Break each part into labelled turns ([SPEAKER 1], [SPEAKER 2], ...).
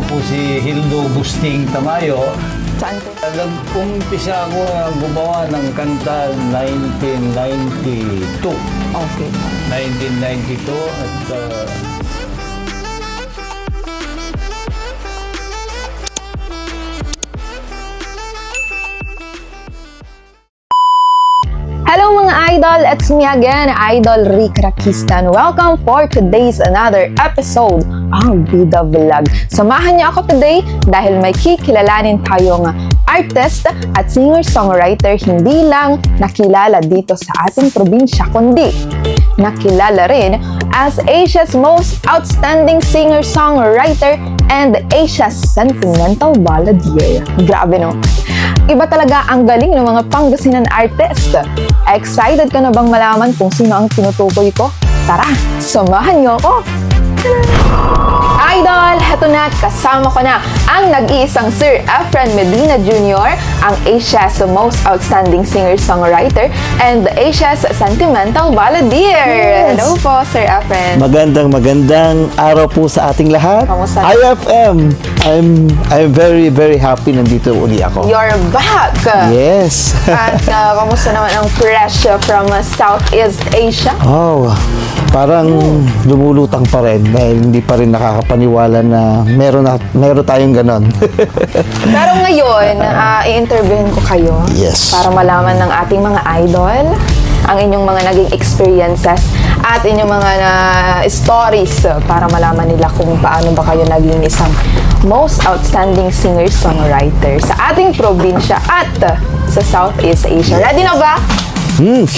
[SPEAKER 1] po si Hildo Busting Tamayo.
[SPEAKER 2] Saan po?
[SPEAKER 1] Nag-umpisa ako gumawa ng kanta 1992.
[SPEAKER 2] Okay.
[SPEAKER 1] 1992 at
[SPEAKER 2] Hello mga idol! It's me again, Idol Rick Rakistan. Welcome for today's another episode ang Bida Vlog. Samahan niyo ako today dahil may kikilalanin tayong artist at singer-songwriter hindi lang nakilala dito sa ating probinsya kundi nakilala rin as Asia's most outstanding singer-songwriter and Asia's sentimental balladeer. Grabe no? Iba talaga ang galing ng mga Pangasinan artist. Excited ka na bang malaman kung sino ang tinutukoy ko? Tara, samahan niyo ako! Idol, heto na, kasama ko na ang nag-iisang Sir Efren Medina Jr., ang Asia's most outstanding singer-songwriter and Asia's sentimental balladeer.
[SPEAKER 3] Yes.
[SPEAKER 2] Hello po, Sir Efren.
[SPEAKER 3] Magandang araw po sa ating lahat.
[SPEAKER 2] Kamusta?
[SPEAKER 3] IFM, I'm very happy nandito uli ako.
[SPEAKER 2] You're back!
[SPEAKER 3] Yes.
[SPEAKER 2] At kamusta naman ang fresh from Southeast Asia?
[SPEAKER 3] Oh, parang lumulutang pa rin dahil hindi pa rin nakakapaniwala na meron tayong ganon.
[SPEAKER 2] Pero ngayon, i-interviewin ko kayo
[SPEAKER 3] Yes.
[SPEAKER 2] para malaman ng ating mga idol ang inyong mga naging experiences at inyong mga stories para malaman nila kung paano ba kayo naging isang most outstanding singer-songwriter sa ating probinsya at sa Southeast Asia. Ready na ba?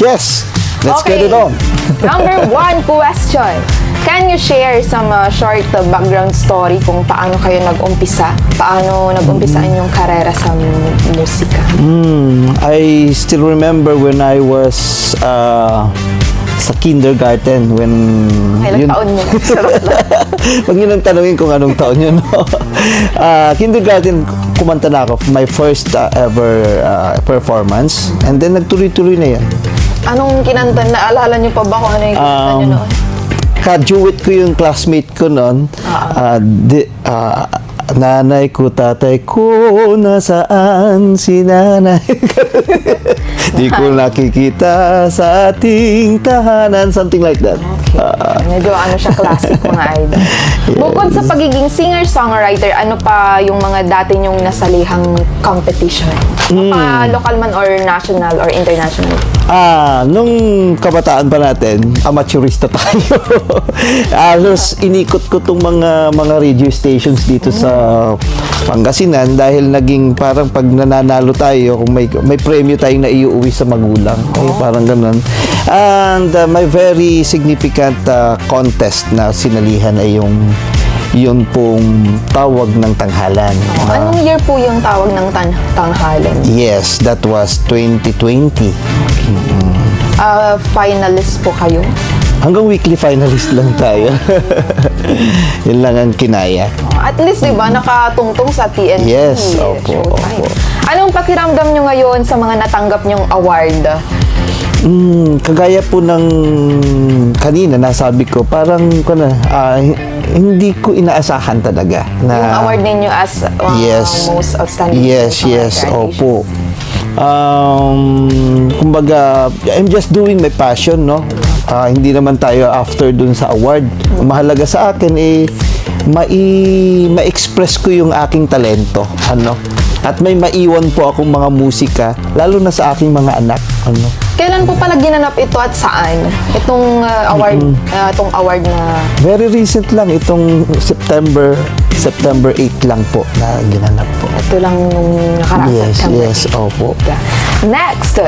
[SPEAKER 3] Yes. Let's get it on.
[SPEAKER 2] Number one question. Can you share some short background story kung paano kayo nag-umpisa? Paano nag-umpisa ang inyong karera sa musika?
[SPEAKER 3] I still remember when I was sa kindergarten when
[SPEAKER 2] Ilang taon niyo? Sarap lang.
[SPEAKER 3] Huwag nyo nang tanungin kung anong taon yun. No? Kindergarten, kumanta na ako. My first ever performance. And then, nagtuloy-tuloy na yan.
[SPEAKER 2] Anong kinanta? Naalala niyo pa ba kung ano yung kinanta niyo noon?
[SPEAKER 3] Ka-duet ko yung classmate ko noon. Nanay ko, tatay ko, nasaan si nanay? Di ko nakikita sa ating tahanan. Something like that.
[SPEAKER 2] Medyo ano siya, classic mga idol. Bukod sa pagiging singer-songwriter, ano pa yung mga dati niyong nasalihang competition? Local man or national or international?
[SPEAKER 3] Nung kabataan pa natin, amateurista tayo. Halos inikot ko tong mga radio stations dito sa Pangasinan dahil naging parang pag nananalo tayo, kung may premyo tayong naiuwi sa magulang. Ay, parang ganun. And my very significant contest na sinalihan ay yun pong tawag ng tanghalan.
[SPEAKER 2] Anong year po yung tawag ng tanghalan?
[SPEAKER 3] Yes, that was 2020.
[SPEAKER 2] Finalist po kayo?
[SPEAKER 3] Hanggang weekly finalist lang tayo. Yun lang ang kinaya.
[SPEAKER 2] At least, di ba, nakatungtong sa TNT.
[SPEAKER 3] Yes, opo,
[SPEAKER 2] Showtime.
[SPEAKER 3] opo.
[SPEAKER 2] Anong pakiramdam nyo ngayon sa mga natanggap nyong award?
[SPEAKER 3] Kagaya po ng kanina, nasabi ko, parang hindi ko inaasahan talaga. Na,
[SPEAKER 2] Yung award ninyo as most outstanding
[SPEAKER 3] Yes,
[SPEAKER 2] singer-songwriter.
[SPEAKER 3] opo. Kumbaga, I'm just doing my passion, no? Hindi naman tayo after dun sa award. Ang mahalaga sa akin ma-express ko yung aking talento, ano? At may maiwan po akong mga musika, lalo na sa aking mga anak, ano?
[SPEAKER 2] Kailan po pala ginanap ito at saan? Itong award na...
[SPEAKER 3] Very recent lang, itong September 8 lang po na ginanap po.
[SPEAKER 2] Ito lang nung nakaraang September.
[SPEAKER 3] Yes, opo.
[SPEAKER 2] Next!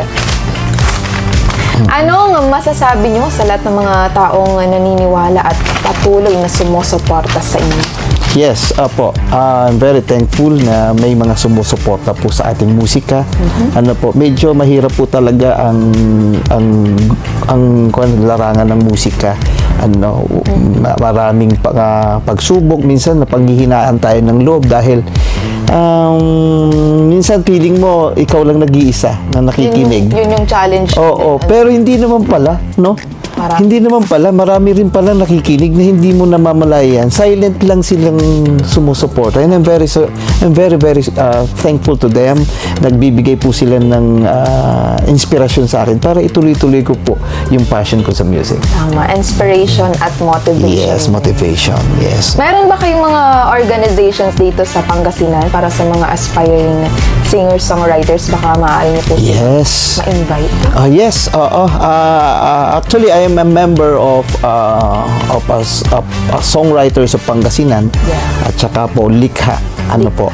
[SPEAKER 2] Anong masasabi nyo sa lahat ng mga taong naniniwala at patuloy na sumusuporta sa inyo?
[SPEAKER 3] Yes, opo. I'm very thankful na may mga sumusuporta po sa ating musika. Ano po, medyo mahirap po talaga ang larangan ng musika. Ano, maraming pagsubok, minsan napanghihinaan tayo ng loob dahil minsan feeling mo ikaw lang nag-iisa na nakikinig.
[SPEAKER 2] Yun yung challenge.
[SPEAKER 3] Oo, pero hindi naman pala, no?
[SPEAKER 2] Para
[SPEAKER 3] Hindi naman pala, marami rin pala nakikinig na hindi mo namamalayan. Silent lang silang sumusuporta. And I'm very thankful to them. Nagbibigay po sila ng inspirasyon sa akin para ituloy-tuloy ko po yung passion ko sa music.
[SPEAKER 2] tama, inspiration at motivation.
[SPEAKER 3] Yes, motivation. Yes.
[SPEAKER 2] Meron ba kayong mga organizations dito sa Pangasinan para sa mga aspiring singers-songwriters? Baka maaari niyo po
[SPEAKER 3] Yes.
[SPEAKER 2] ma-invite.
[SPEAKER 3] Yes, oo. Actually, I am a member of a songwriter sa Pangasinan.
[SPEAKER 2] Yeah.
[SPEAKER 3] At saka po, Likha. Ano po.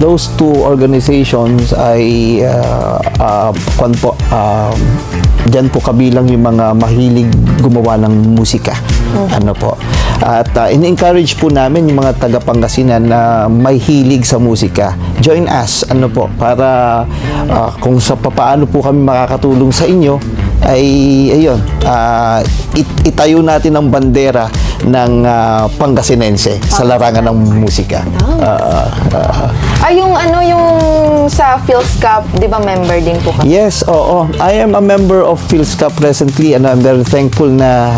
[SPEAKER 3] Those two organizations ay dyan po kabilang yung mga mahilig gumawa ng musika. Ano po. At in-encourage po namin yung mga taga Pangasinan na may hilig sa musika. Join us, ano po, para kung sa paano po kami makakatulong sa inyo, ay ayun, itayo natin ang bandera ng Pangasinense sa larangan ng musika.
[SPEAKER 2] Yung sa PhilSCAP, di ba member din po kayo?
[SPEAKER 3] Yes, oo. I am a member of PhilSCAP presently and I'm very thankful na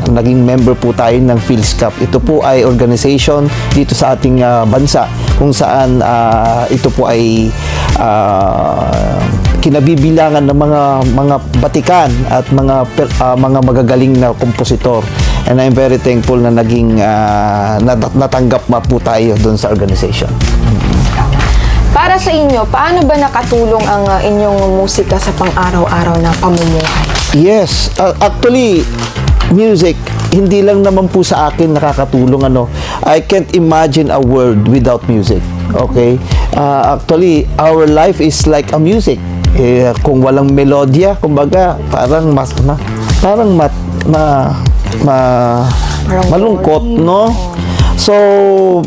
[SPEAKER 3] naging member po tayo ng PhilSCAP. Ito po ay organization dito sa ating bansa kung saan ito po ay kinabibilangan ng mga batikan at mga magagaling na kompositor. And I'm very thankful na naging natanggap po tayo doon sa organization.
[SPEAKER 2] Para sa inyo, paano ba nakatulong ang inyong musika sa pang-araw-araw na pamumuhay?
[SPEAKER 3] Yes, actually music hindi lang naman po sa akin nakakatulong I can't imagine a world without music. Okay? Actually our life is like a music. Kung walang melodya, kumbaga parang malungkot, no? So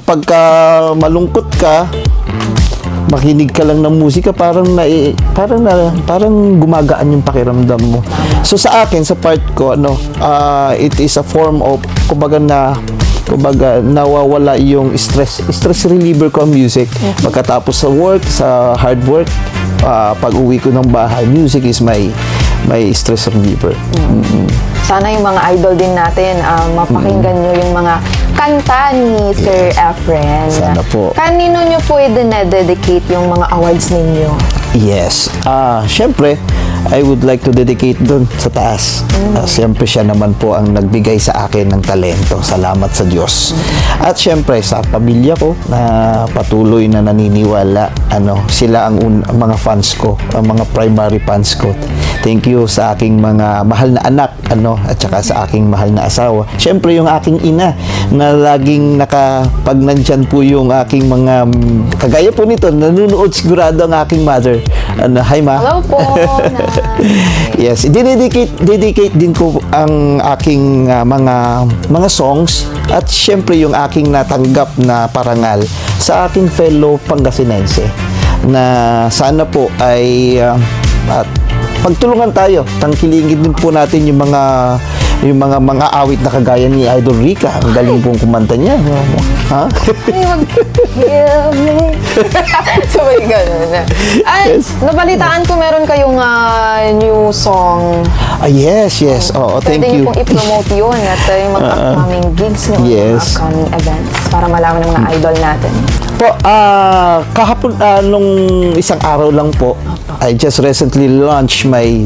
[SPEAKER 3] pagka malungkot ka, makinig ka lang ng musika, parang gumagaan yung pakiramdam mo. So sa akin, sa part ko, it is a form of kumbaga nawawala yung stress reliever ko ang music. Pagkatapos sa work, sa hard work, pag uwi ko ng bahay, music is my stress reliever.
[SPEAKER 2] Sana yung mga idol din natin, mapakinggan nyo yung mga kanta ni Sir Efren.
[SPEAKER 3] Sana po.
[SPEAKER 2] Kanino nyo po i-dedicate yung mga awards ninyo?
[SPEAKER 3] Yes. Syempre, I would like to dedicate dun sa taas. Syempre, siya naman po ang nagbigay sa akin ng talento. Salamat sa Diyos. At syempre, sa pamilya ko na patuloy na naniniwala, sila ang mga fans ko, ang mga primary fans ko. Thank you sa aking mga mahal na anak, at saka sa aking mahal na asawa. Syempre, yung aking ina na laging pag nandyan po yung aking mga, kagaya po nito, nanonood sigurado ang aking mother. Hi, ma.
[SPEAKER 2] Hello po.
[SPEAKER 3] Yes, dedicate din ko ang aking mga songs at syempre yung aking natanggap na parangal sa aking fellow Pangasinense na sana po ay pagtulungan tayo, tangkilingin din po natin yung mga awit na kagaya ni Idol Rica. Ang galing pong kumanta niya. Ha?
[SPEAKER 2] Ay, mag-heal me. Sabay ganun. Ay,
[SPEAKER 3] Yes.
[SPEAKER 2] nabalitaan ko meron kayong new song.
[SPEAKER 3] Yes. Oo, thank
[SPEAKER 2] Pwede
[SPEAKER 3] you.
[SPEAKER 2] niyo pong i-promote yun at yung mga upcoming gigs niyo,
[SPEAKER 3] Yes.
[SPEAKER 2] mga upcoming events para malaman ng mga idol natin.
[SPEAKER 3] Po, kahapon, nung isang araw lang po, I just recently launched my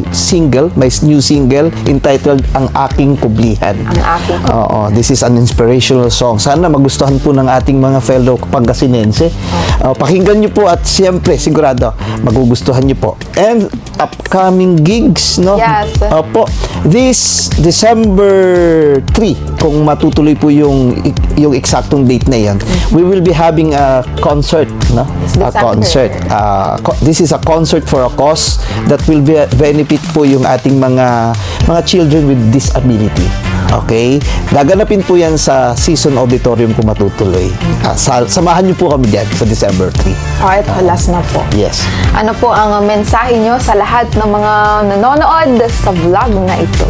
[SPEAKER 3] new single entitled Ang Aking Kublihan.
[SPEAKER 2] Ang aking
[SPEAKER 3] Oo, this is an inspirational song. Sana magustuhan po ng ating mga fellow Pangasinense. Pakinggan niyo po at siyempre, sigurado, magugustuhan niyo po. And upcoming gigs, no?
[SPEAKER 2] Yes.
[SPEAKER 3] Opo, this December 3, kung matutuloy po yung eksaktong date na yan, we will be having a concert, no? A
[SPEAKER 2] December.
[SPEAKER 3] concert. This is a concert for a cause that will benefit po yung ating mga children with disability. Okay? Gaganapin po yan sa Season Auditorium kung matutuloy. Samahan niyo po kami dyan sa December 3.
[SPEAKER 2] ito, last na po.
[SPEAKER 3] Yes.
[SPEAKER 2] Ano po ang mensahe nyo sa lahat ng mga nanonood sa vlog na ito?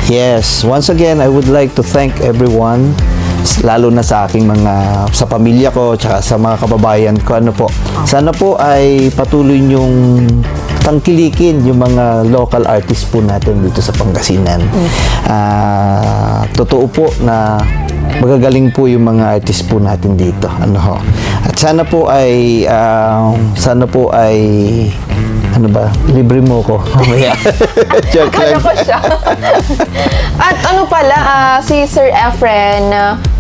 [SPEAKER 3] Yes. Once again, I would like to thank everyone, lalo na sa aking sa pamilya ko, tsaka sa mga kababayan ko. Sana po ay patuloy niyong tangkilikin yung mga local artists po natin dito sa Pangasinan. Totoo po na magagaling po yung mga artist po natin dito. Ano ho. At sana po ay ano ba, libre mo ko. Mamaya. Joke
[SPEAKER 2] Akala
[SPEAKER 3] lang.
[SPEAKER 2] ko siya. At ano pala, si Sir Efren,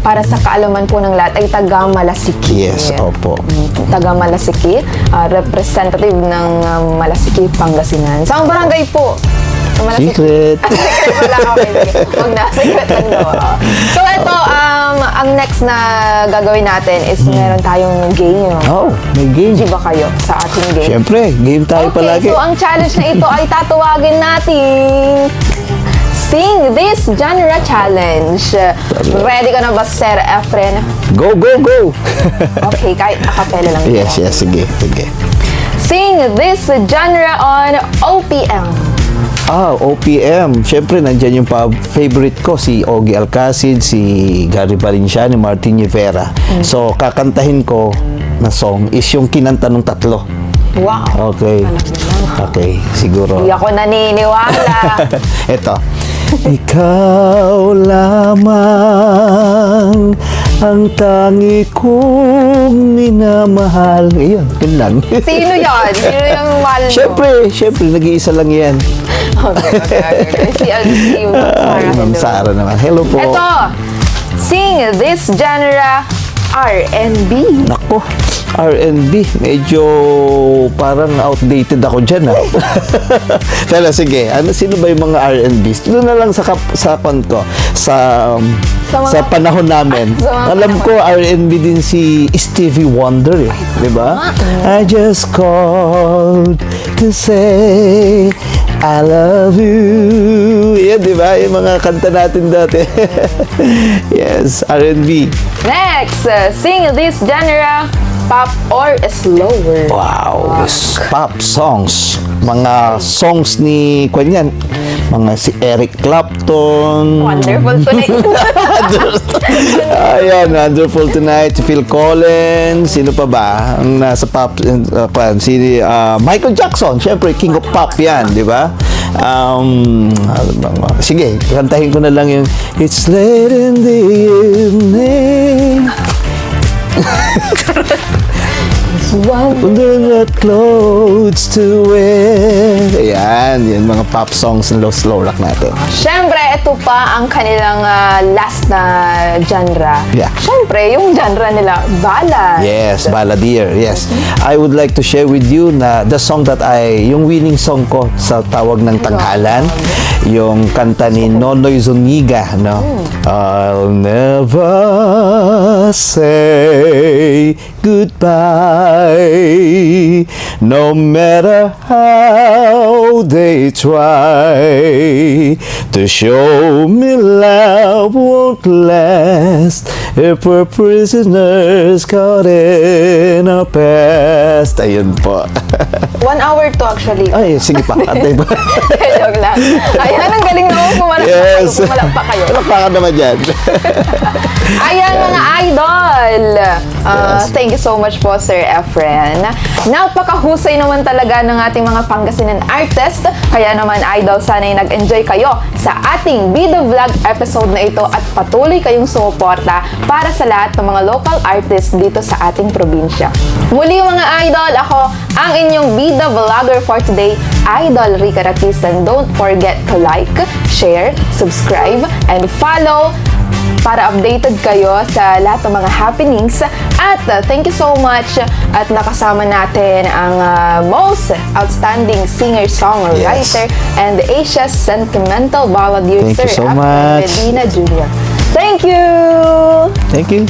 [SPEAKER 2] para sa kaalaman po ng lahat, ay taga Malasiki.
[SPEAKER 3] Yes, opo.
[SPEAKER 2] Taga Malasiki, representative ng Malasiki, Pangasinan. Saan barangay po? Sa Malasiki?
[SPEAKER 3] Secret.
[SPEAKER 2] Secret wala, okay. Sige. Huwag na, secret lang daw. So ito, ang next na gagawin natin is meron tayong game.
[SPEAKER 3] Oh, may game.
[SPEAKER 2] Di ba kayo sa ating game?
[SPEAKER 3] Siyempre, game tayo
[SPEAKER 2] Okay,
[SPEAKER 3] palagi.
[SPEAKER 2] so ang challenge na ito ay tatuwagin natin Sing This Genre Challenge. Ready ka na ba, Sir Efren?
[SPEAKER 3] Go, go, go!
[SPEAKER 2] Okay, kahit acapella lang. ito.
[SPEAKER 3] Yes, sige.
[SPEAKER 2] Sing This Genre on OPM.
[SPEAKER 3] OPM. Siyempre, nandyan yung favorite ko, si Ogie Alcacid, si Gary Valenciano, Martin Rivera. So, kakantahin ko na song is yung kinanta ng tatlo.
[SPEAKER 2] Wow.
[SPEAKER 3] Okay. Okay, siguro.
[SPEAKER 2] Hindi ako naniniwala.
[SPEAKER 3] Ito. Ikaw lamang ang tangi kong minamahal. Ayun, yun lang.
[SPEAKER 2] Sino yan? Sino yung mahal mo?
[SPEAKER 3] Siyempre, nag-iisa lang yan.
[SPEAKER 2] Okay. Si Sarah.
[SPEAKER 3] Ma'am
[SPEAKER 2] hello.
[SPEAKER 3] Sarah naman. Hello po.
[SPEAKER 2] Ito. Sing This Genre R&B.
[SPEAKER 3] Nako, R&B. Medyo parang outdated ako dyan, ha? Pero sige, sino ba yung mga R&B? Doon na lang sa ko, sa panahon namin.
[SPEAKER 2] Sa mga
[SPEAKER 3] Alam ko, R&B din si Stevie Wonder, eh. Di ba? I just called to say I love you. Yan, di ba? Yung mga kanta natin dati. Yes, R&B.
[SPEAKER 2] Next, sing this genre, pop or slower.
[SPEAKER 3] Wow, pop songs. Mga songs ni Kwanyan. Mga si Eric Clapton.
[SPEAKER 2] Wonderful tonight.
[SPEAKER 3] Ayan, Wonderful Tonight. Si Phil Collins. Sino pa ba? Ang nasa pop, si Michael Jackson. Siyempre, King of Pop yan, di ba? Sige, kantahin ko na lang yung It's late in the evening. Wonder what clothes to wear. Ayan, yan mga pop songs ng slow rock natin.
[SPEAKER 2] Siyempre, ito pa ang kanilang last na genre.
[SPEAKER 3] Yeah.
[SPEAKER 2] Siyempre, yung genre nila, ballad.
[SPEAKER 3] Yes, Balladeer. Yes. I would like to share with you na the song that yung winning song ko sa Tawag ng Tanghalan, yung kanta ni Nonoy Zuniga, no? I'll never say goodbye, no matter how they try to show me love won't last if we're prisoners caught in our past. Ayun po.
[SPEAKER 2] 1 hour to actually.
[SPEAKER 3] Ay, sige pa. Atay pa.
[SPEAKER 2] Joke lang. Ayan, ang galing naman pumalak
[SPEAKER 3] Yes.
[SPEAKER 2] kayo. Pumalak pa kayo.
[SPEAKER 3] Palakpakan naman dyan.
[SPEAKER 2] Ayan, mga idol! Thank you so much po, Sir Efren. Napakahusay naman talaga ng ating mga Pangasinan artist. Kaya naman, idol, sana'y nag-enjoy kayo sa ating Bida Vlog episode na ito at patuloy kayong sumuporta para sa lahat ng mga local artists dito sa ating probinsya. Muli, mga idol, ako ang inyong Bida Vlogger for today, Idol Rica Rakista. And don't forget to like, share, subscribe, and follow para updated kayo sa lahat ng mga happenings. At thank you so much at nakasama natin ang most outstanding singer-songwriter and Asia's sentimental balladeer,
[SPEAKER 3] Thank you
[SPEAKER 2] Sir
[SPEAKER 3] so
[SPEAKER 2] Efren
[SPEAKER 3] much.
[SPEAKER 2] Medina Jr. Thank you!
[SPEAKER 3] Thank you.